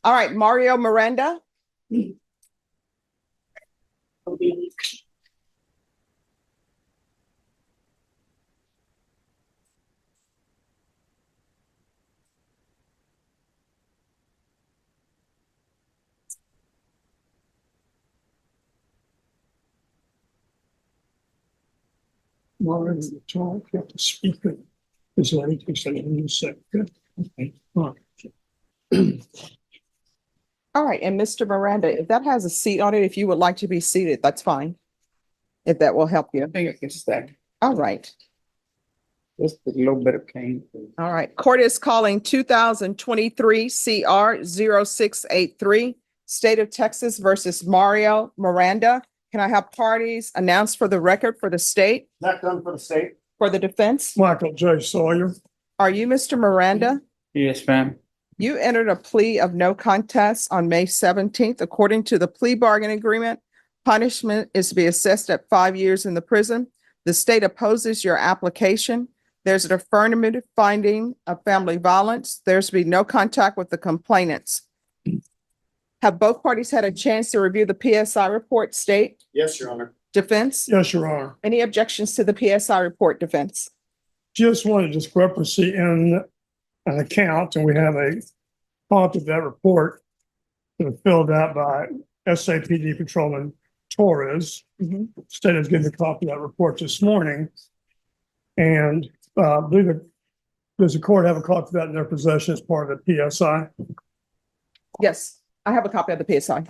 All right, Mario Miranda. More the talk, you have to speak it. Is there anything saying you said? Good. Okay. All right. All right, and Mr. Miranda, if that has a seat on it, if you would like to be seated, that's fine. If that will help you. I think I can stand. All right. Just a little bit of cane. All right. Court is calling 2023 CR 0683, State of Texas versus Mario Miranda. Can I have parties announced for the record for the state, Not done for the state. for the defense? Michael J. Sawyer. Are you Mr. Miranda? Yes, ma'am. You entered a plea of no contest on May 17th. According to the plea bargain agreement, punishment is to be assessed at 5 years in the prison. The state opposes your application. There's an affirmative finding of family violence. There's to be no contact with the complainants. Have both parties had a chance to review the PSI report, state, Yes, Your Honor. defense? Yes, Your Honor. Any objections to the PSI report, defense? Just one discrepancy in an account, and we have a copy of that report that was filled out by SAPD Patrolman Torres. Mhm. State has given a copy of that report this morning. And I believe that does the court have a copy of that in their possession as part of the PSI? Yes, I have a copy of the PSI.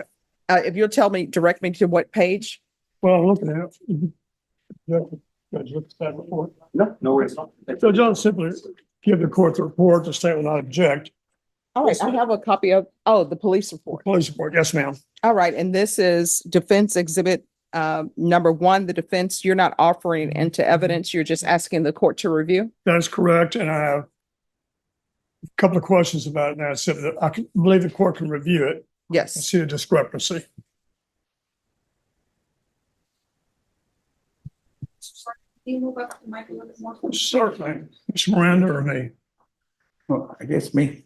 If you'll direct me to what page? Well, I'm looking at it. Judge, look at that report. No worries. So John, simply give the court the report, the state will not object. All right, I have a copy of, the police report. Police report, yes, ma'am. All right, and this is defense exhibit number 1, the defense, you're not offering into evidence, you're just asking the court to review? That is correct, and I have a couple of questions about it, and I said that believe the court can review it and Yes. see the discrepancy. Can you move up the mic a little bit more? Certainly. Ms. Miranda or me? Well, I guess me.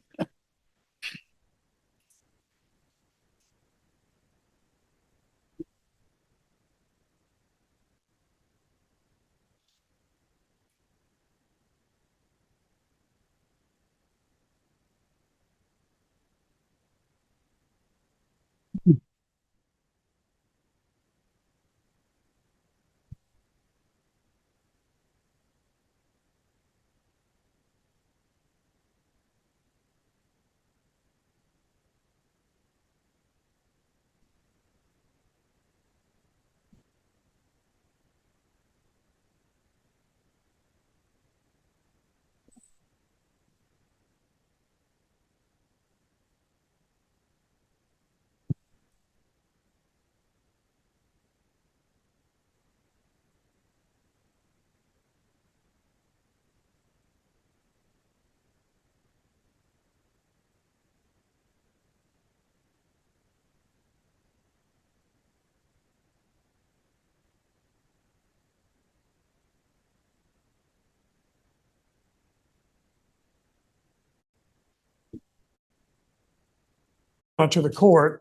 To the court.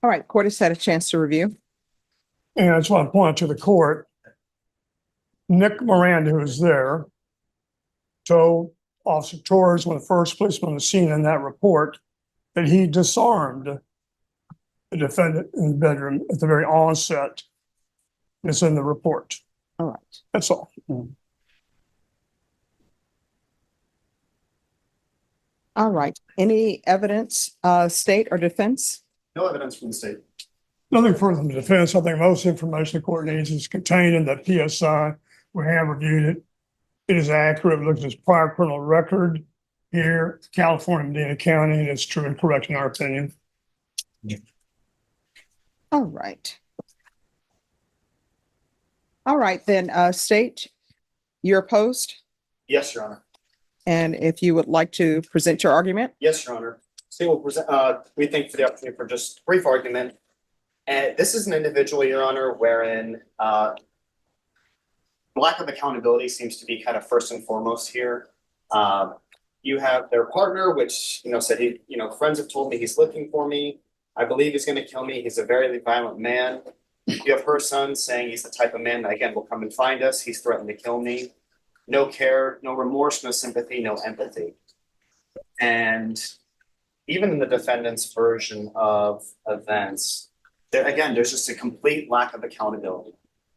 All right, court has had a chance to review. And I just want to point to the court. Nick Miranda, who was there, told Officer Torres, one of the first policemen on the scene in that report, that he disarmed the defendant in the bedroom at the very onset. It's in the report. All right. That's all. All right. Any evidence, state or defense? No evidence from the state. Nothing further from the defense. I think most information the court needs is contained in the PSI. We have reviewed it. It is accurate. We looked at his prior criminal record here, California, Medina County, and it's true and correct in our opinion. All right. All right, then, state, you're opposed? Yes, Your Honor. And if you would like to present your argument? Yes, Your Honor. State will present, we thank you for the opportunity for just a brief argument. And this is an individual, Your Honor, wherein lack of accountability seems to be kind of first and foremost here. You have their partner, which, said friends have told me he's looking for me. I believe he's going to kill me. He's a very violent man. You have her son saying he's the type of man that, again, will come and find us. He's threatened to kill me. No care, no remorse, no sympathy, no empathy. And even in the defendant's version of events, there's just a complete lack of accountability.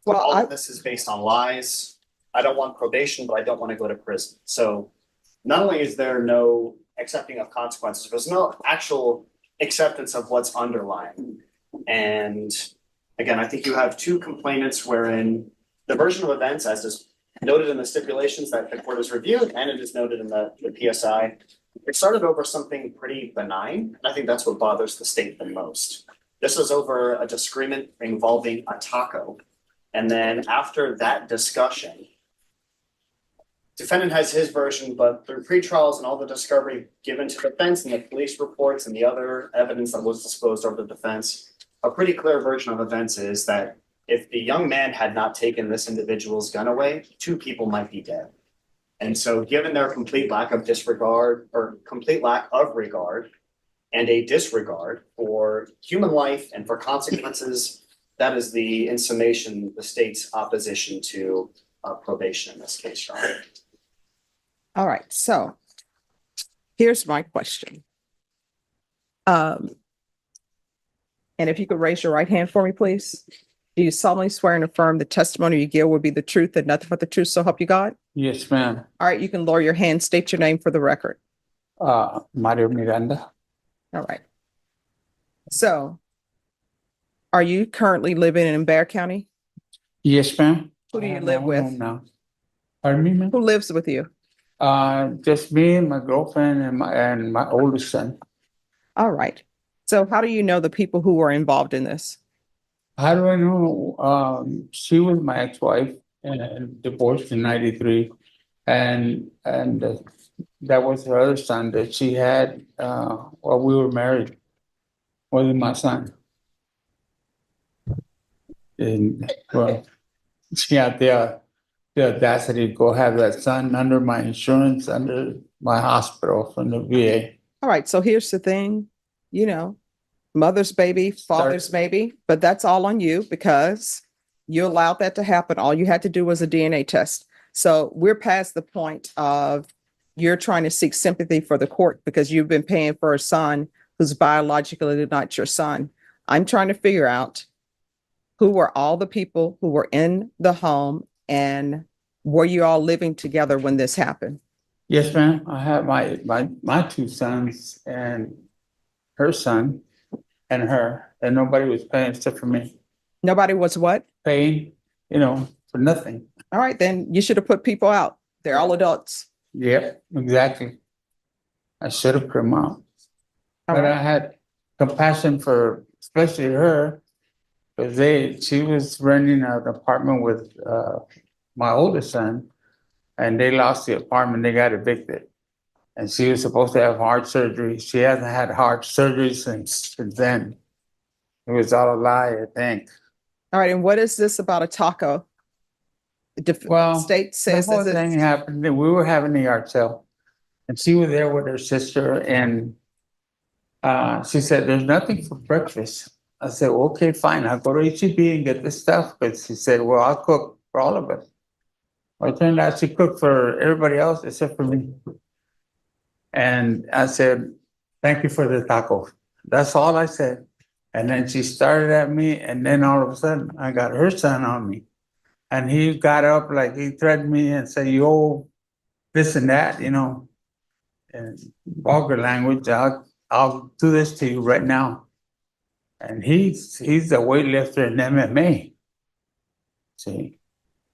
Well, All of this is based on lies. I don't want probation, but I don't want to go to prison. So not only is there no accepting of consequences, there's no actual acceptance of what's underlying. And again, I think you have two complainants wherein the version of events, as is noted in the stipulations that the court has reviewed, and it is noted in the PSI, it started over something pretty benign. And I think that's what bothers the state the most. This was over a disagreement involving a taco. And then after that discussion, defendant has his version, but through pre-trials and all the discovery given to defense and the police reports and the other evidence that was disclosed over the defense, a pretty clear version of events is that if the young man had not taken this individual's gun away, two people might be dead. And so given their complete lack of disregard or complete lack of regard and a disregard for human life and for consequences, that is in summation, the state's opposition to probation in this case, Your Honor. All right, so here's my question. And if you could raise your right hand for me, please. Do you solemnly swear and affirm the testimony you give will be the truth and nothing but the truth, so help you God? Yes, ma'am. All right, you can lower your hand, state your name for the record. Mario Miranda. All right. So, are you currently living in Bear County? Yes, ma'am. Who do I you have live my with? home now. Pardon me, ma'am? Who lives with you? Just me and my girlfriend and my oldest son. All right. So how do you know the people who were involved in this? How do I know? She was my ex-wife and divorced in '93, and that was her other son that she had while we were married. Wasn't my son. And well, she had the audacity to go have that son under my insurance, under my hospital from the VA. All right. So here's the thing, mother's baby, father's baby, but that's all on you because you allowed that to happen. All you had to do was a DNA test. So we're past the point of you're trying to seek sympathy for the court because you've been paying for a son who's biologically not your son. I'm trying to figure out who were all the people who were in the home and were you all living together when this happened? Yes, ma'am. I have my two sons and her son and her, and nobody was paying except for me. Nobody was what? Paying, for nothing. All right, then you should have put people out. They're all adults. Yep, exactly. I should have put them out. All But right. I had compassion for especially her because she was renting an apartment with my oldest son, and they lost the apartment. They got evicted, and she was supposed to have heart surgery. She hasn't had heart surgery since then. It was all a lie, I think. All right, and what is this about a taco? Well, State The says whole that thing it's, happened. We were having a yard sale, and she was there with her sister, and she said, "There's nothing for breakfast." I said, well, "Okay, fine. I'll go to HEB and get this stuff." But she said, "Well, I'll cook for all of us." Well, it turned out she cooked for everybody else except for me. And I said, "Thank you for the tacos." That's all I said. And then she started at me, and then all of a sudden, I got her son on me. And he got up like he threatened me and said, "You owe this and that, and vulgar language. I'll do this to you right now." And he's a weightlifter in MMA. See?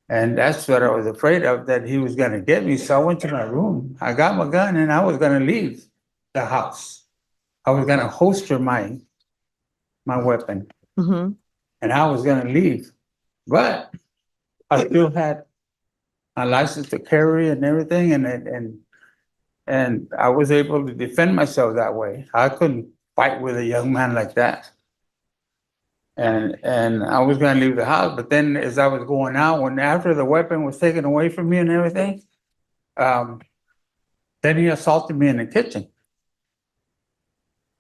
And that's what I was afraid of, that he was gonna get me. So I went to my room. I got my gun and I was gonna leave the house. I was gonna holster my weapon Mhm. and I was gonna leave. But I still had my license to carry and everything, and I was able to defend myself that way. I couldn't fight with a young man like that. And I was gonna leave the house, but then as I was going out, when after the weapon was taken away from me and everything, then he assaulted me in the kitchen.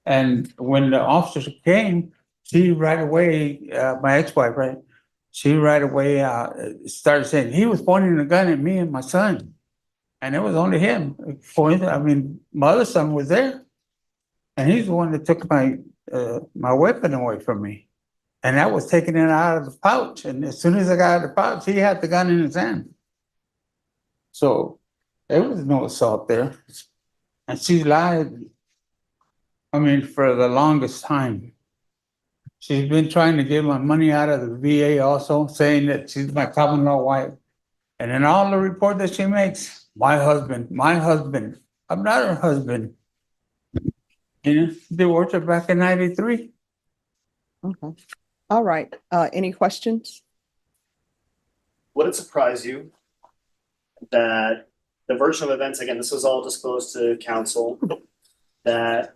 And when the officers came, she right away, my ex-wife, right? She right away started saying he was pointing a gun at me and my son, and it was only him. I mean, my other son was there, and he's the one that took my weapon away from me. And that was taking it out of the pouch. And as soon as I got out of the pouch, he had the gun in his hand. So there was no assault there. And she lied, I mean, for the longest time. She's been trying to get my money out of the VA also, saying that she's my common law wife. And in all the report that she makes, my husband. I'm not her husband. You know, divorced her back in 93. Okay. All right. Any questions? Would it surprise you that the version of events, again, this was all disclosed to counsel, that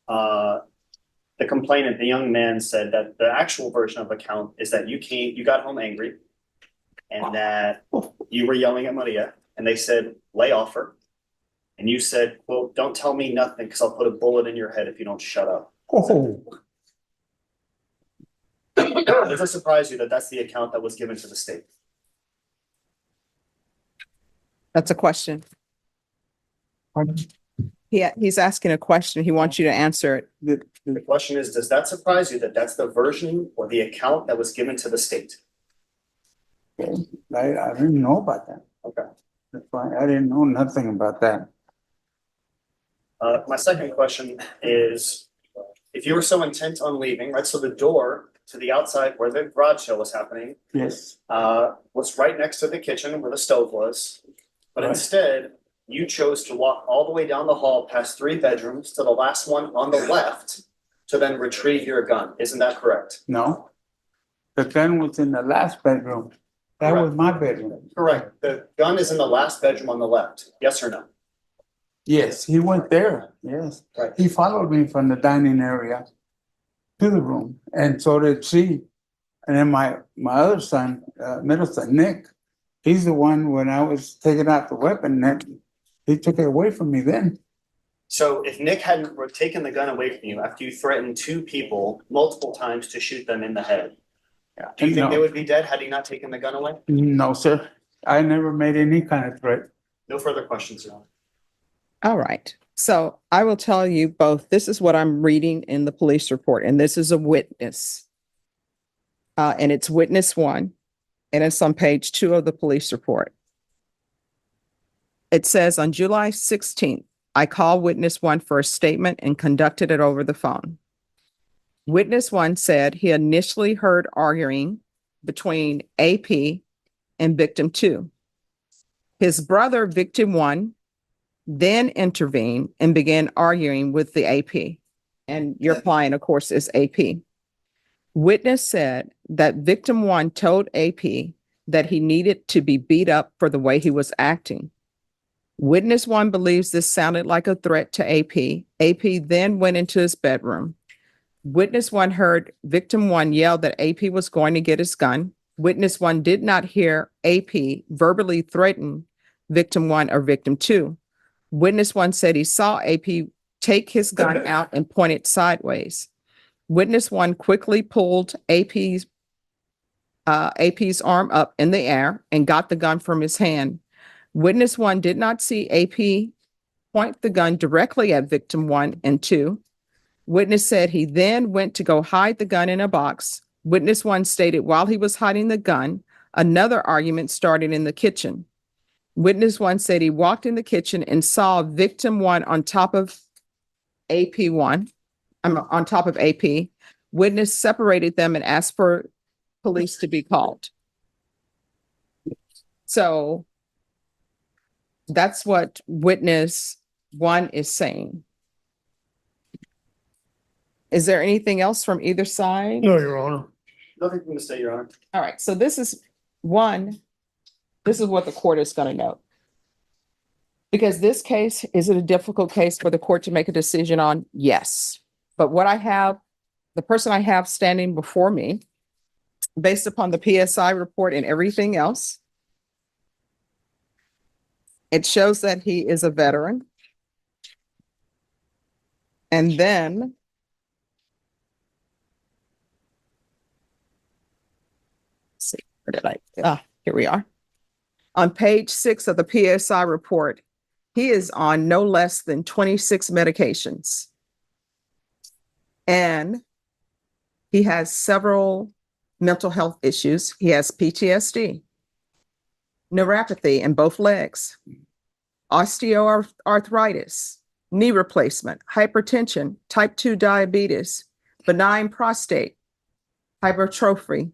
the complainant, the young man, said that the actual version of the account is that you got home angry and that you were yelling at Maria and they said, lay off her. And you said, well, don't tell me nothing because I'll put a bullet in your head if you don't shut up. Oh, Does it surprise you that that's the account that was given to the state? That's a question. He's asking a question. He wants you to answer it. The question is, does that surprise you that that's the version or the account that was given to the state? okay. I didn't know about that. Okay. That's fine. I didn't know nothing about that. My second question is, if you were so intent on leaving, right, so the door to the outside where the garage sale was happening, Yes. was right next to the kitchen where the stove was. But Right. instead, you chose to walk all the way down the hall past 3 bedrooms to the last one on the left to then retrieve your gun. Isn't that correct? No. The gun was in the last bedroom. That was my bedroom. Correct. The gun is in the last bedroom on the left. Yes or no? Yes, he went there. Yes. Right. He followed me from the dining area to the room, and so did she. And then my other son, middle son, Nick, he's the one when I was taking out the weapon, that he took it away from me then. So if Nick hadn't taken the gun away from you after you threatened 2 people multiple times to shoot them in the head, do you think they would be dead had he not taken the gun away? No, sir. I never made any kind of threat. No further questions, Your Honor. All right. So I will tell you both. This is what I'm reading in the police report, and this is a witness. And it's witness 1, and it's on page 2 of the police report. It says, on July 16th, I called witness 1 for a statement and conducted it over the phone. Witness 1 said he initially heard arguing between AP and victim 2. His brother, victim 1, then intervened and began arguing with the AP. And your client, of course, is AP. Witness said that victim 1 told AP that he needed to be beat up for the way he was acting. Witness 1 believes this sounded like a threat to AP. AP then went into his bedroom. Witness 1 heard victim 1 yell that AP was going to get his gun. Witness 1 did not hear AP verbally threaten victim 1 or victim 2. Witness 1 said he saw AP take his gun out and point it sideways. Witness 1 quickly pulled AP's arm up in the air and got the gun from his hand. Witness 1 did not see AP point the gun directly at victim 1 and 2. Witness said he then went to go hide the gun in a box. Witness 1 stated while he was hiding the gun, another argument started in the kitchen. Witness 1 said he walked in the kitchen and saw victim 1 on top of AP1. On top of AP. Witness separated them and asked for police to be called. So that's what witness 1 is saying. Is there anything else from either side? No, Your Honor. Nothing from the state, Your Honor. All right, so this is what the court is going to note. Because this case, is it a difficult case for the court to make a decision on? Yes. But what I have the person I have standing before me, based upon the PSI report and everything else, it shows that he is a veteran. And then let's see, where did here we are. On page 6 of the PSI report, he is on no less than 26 medications. And he has several mental health issues. He has PTSD, neuropathy in both legs, osteoarthritis, knee replacement, hypertension, type 2 diabetes, benign prostate, hypertrophy,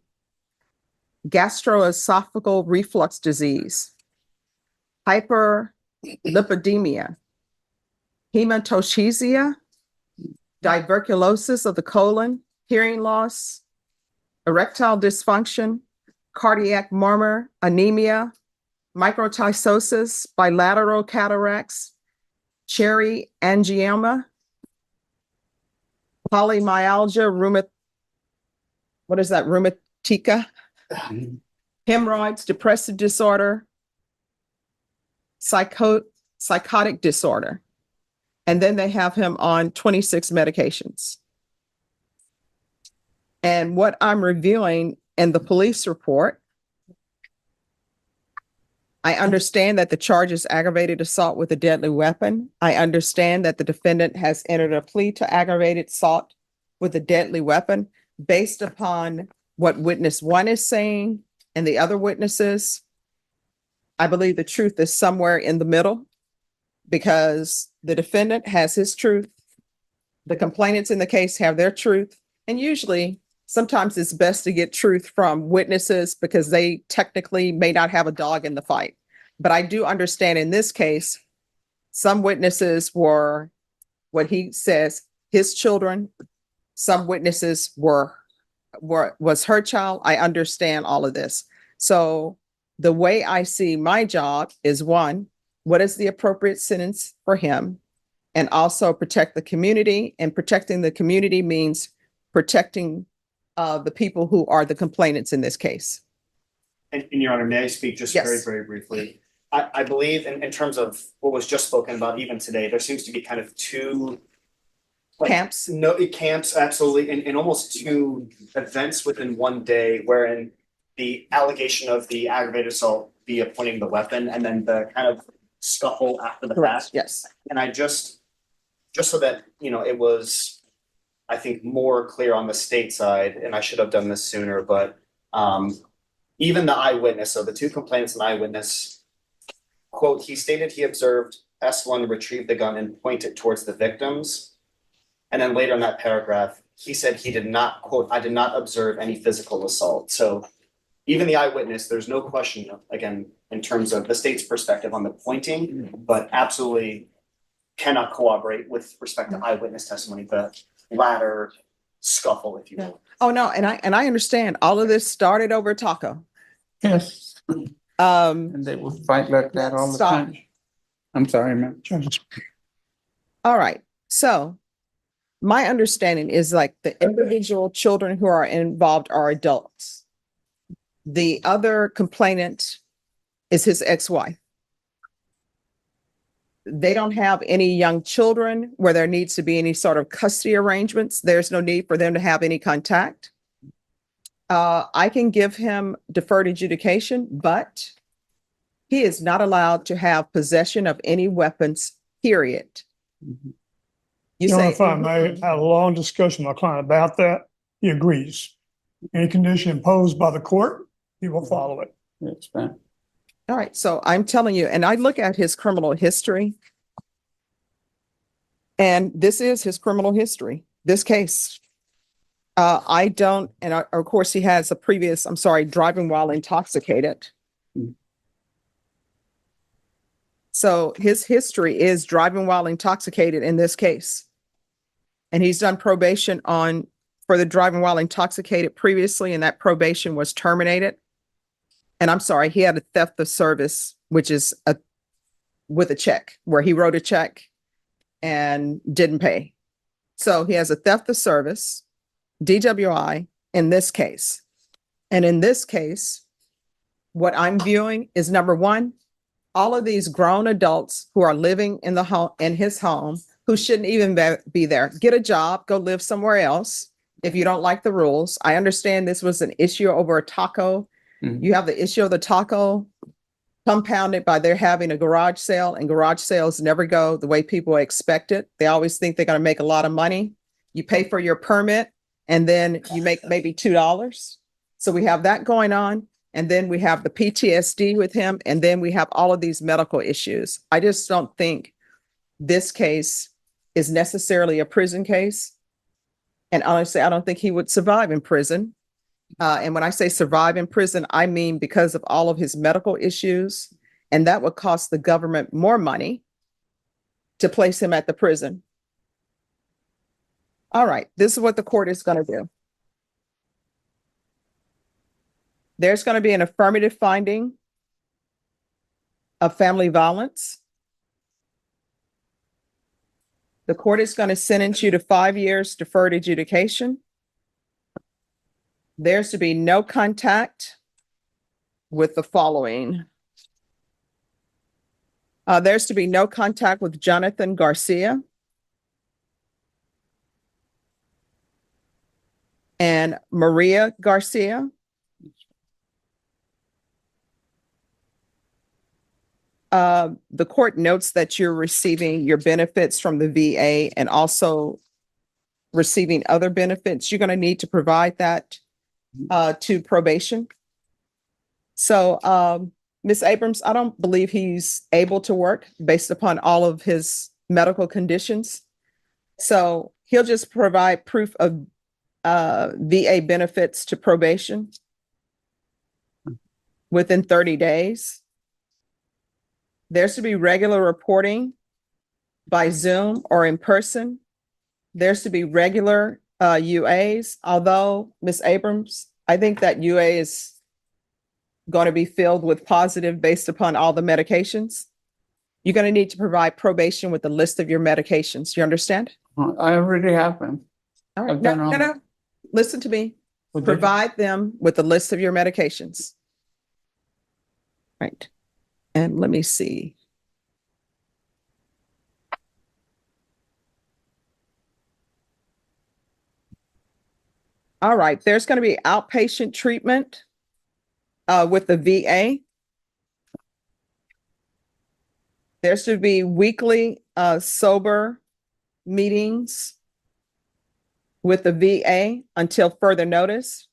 gastroesophageal reflux disease, hyperlipidemia, hematochezia, tuberculosis of the colon, hearing loss, erectile dysfunction, cardiac murmur, anemia, microcytosis, bilateral cataracts, cherry angioma, polymyalgia, rheumatica, hemorrhoids, depressive disorder, psychotic disorder. And then they have him on 26 medications. And what I'm reviewing in the police report, I understand that the charge is aggravated assault with a deadly weapon. I understand that the defendant has entered a plea to aggravated assault with a deadly weapon based upon what witness 1 is saying and the other witnesses. I believe the truth is somewhere in the middle because the defendant has his truth. The complainants in the case have their truth. And usually, sometimes it's best to get truth from witnesses because they technically may not have a dog in the fight. But I do understand in this case, some witnesses were what he says, his children. Some witnesses was her child. I understand all of this. So the way I see my job is 1, what is the appropriate sentence for him? And also protect the community. And protecting the community means protecting the people who are the complainants in this case. And Your Honor, may I speak just Yes. very, very briefly? I believe in terms of what was just spoken about even today, there seems to be kind of two Camps. No, it camps, absolutely, and almost 2 events within one day, wherein the allegation of the aggravated assault via pointing the weapon and then the kind of scuffle after the Correct. fact. Yes. And I just so that, it was, I think, more clear on the state side, and I should have done this sooner, but even the eyewitness, so the 2 complainants and eyewitness, quote, he stated he observed S1 retrieve the gun and point it towards the victims. And then later in that paragraph, he said he did not, quote, I did not observe any physical assault. So even the eyewitness, there's no question, again, in terms of the state's perspective on the pointing, but absolutely cannot corroborate with respect to eyewitness testimony, the latter scuffle, if you will. Oh, no. And I understand all of this started over taco. Yes, Um, and they would fight like that all the Stop. time. I'm sorry, ma'am. all right. So my understanding is like the individual children who are involved are adults. The other complainant is his ex-wife. They don't have any young children where there needs to be any sort of custody arrangements. There's no need for them to have any contact. I can give him deferred adjudication, but he is not allowed to have possession of any weapons, period. Mhm. You You know, say, if I may, I had a long discussion with my client about that. He agrees. Any condition imposed by the court, he will follow it. Yes, ma'am. all right, so I'm telling you, and I look at his criminal history. And this is his criminal history, this case. I don't, and of course he has a previous, driving while intoxicated. Mm. So his history is driving while intoxicated in this case. And he's done probation for the driving while intoxicated previously, and that probation was terminated. And I'm sorry, he had a theft of service, which is with a check, where he wrote a check and didn't pay. So he has a theft of service, DWI in this case. And in this case, what I'm viewing is number one, all of these grown adults who are living in the home, in his home, who shouldn't even be there. Get a job, go live somewhere else if you don't like the rules. I understand this was an issue over a taco. Mhm. You have the issue of the taco compounded by their having a garage sale, and garage sales never go the way people expect it. They always think they're going to make a lot of money. You pay for your permit and then you make maybe $2. So we have that going on. And then we have the PTSD with him. And then we have all of these medical issues. I just don't think this case is necessarily a prison case. And honestly, I don't think he would survive in prison. And when I say survive in prison, I mean because of all of his medical issues. And that would cost the government more money to place him at the prison. All right, this is what the court is going to do. There's going to be an affirmative finding of family violence. The court is going to sentence you to 5 years deferred adjudication. There's to be no contact with the following. There's to be no contact with Jonathan Garcia and Maria Garcia. The court notes that you're receiving your benefits from the VA and also receiving other benefits. You're going to need to provide that to probation. So, Ms. Abrams, I don't believe he's able to work based upon all of his medical conditions. So he'll just provide proof of VA benefits to probation within 30 days. There's to be regular reporting by Zoom or in person. There's to be regular UAs, although Ms. Abrams, I think that UA is going to be filled with positive based upon all the medications. You're going to need to provide probation with a list of your medications. You understand? I already have them. All right. I've No, done all- no. Listen to me. But they- Provide them with a list of your medications. Right. And let me see. All right, there's going to be outpatient treatment with the VA. There's to be weekly sober meetings with the VA until further notice.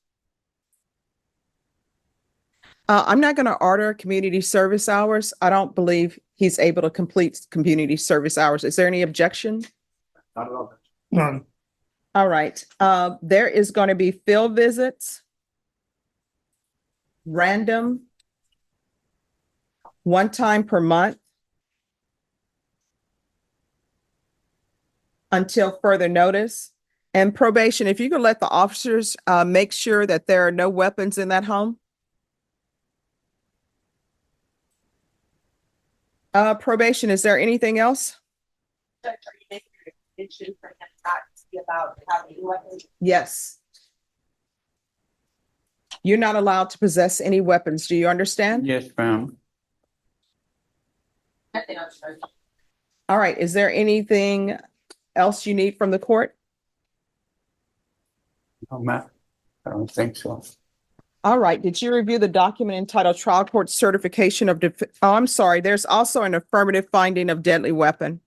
I'm not going to order community service hours. I don't believe he's able to complete community service hours. Is there any objection? Not at all. None. All right. There is going to be field visits, random, one time per month until further notice. And probation, if you could let the officers make sure that there are no weapons in that home. Probation, is there anything else? Are you making a decision for him not to be allowed to have any weapons? Yes. You're not allowed to possess any weapons. Do you understand? Yes, ma'am. Nothing else, Judge. All right. Is there anything else you need from the court? No, ma'am. I don't think so. All right. Did you review the document entitled Trial Court Certification of, oh, I'm sorry. There's also an affirmative finding of deadly weapon.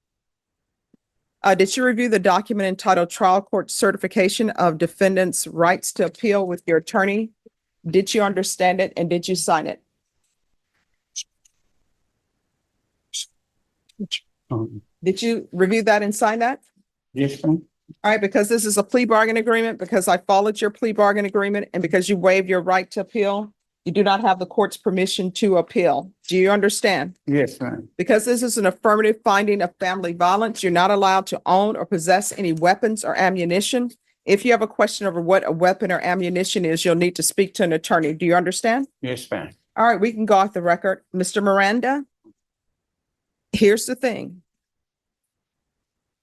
Did you review the document entitled Trial Court Certification of Defendant's Rights to Appeal with your attorney? Did you understand it and did you sign it? Did you review that and sign that? Yes, ma'am. All right, because this is a plea bargain agreement, because I followed your plea bargain agreement, and because you waived your right to appeal, you do not have the court's permission to appeal. Do you understand? Yes, ma'am. Because this is an affirmative finding of family violence, you're not allowed to own or possess any weapons or ammunition. If you have a question over what a weapon or ammunition is, you'll need to speak to an attorney. Do you understand? Yes, ma'am. All right, we can go off the record. Mr. Miranda, here's the thing.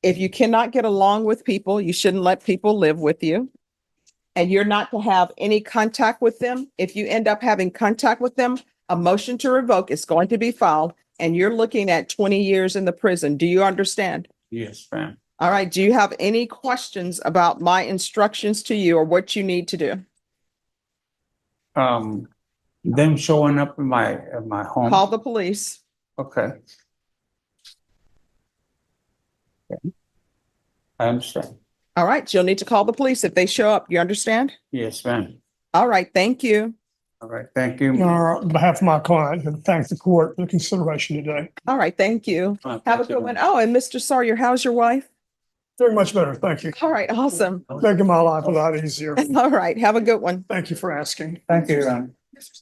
If you cannot get along with people, you shouldn't let people live with you. and you're not to have any contact with them, if you end up having contact with them, a motion to revoke is going to be filed and you're looking at 20 years in the prison. Do you understand? Yes, ma'am. All right. Do you have any questions about my instructions to you or what you need to do? Them showing up in my home. Call the police. Okay. Okay. I understand. All right. You'll need to call the police if they show up. You understand? Yes, ma'am. All right. Thank you. All right, thank you. On behalf of my client, and thank the court for the consideration today. All right. Thank you. Have a Thank you, good one. ma'am. Oh, and Mr. Sawyer, how's your wife? Very much better. Thank you. All right. Awesome. Making my life a lot easier. All right. Have a good one. Thank you for asking. Thank you, Ron.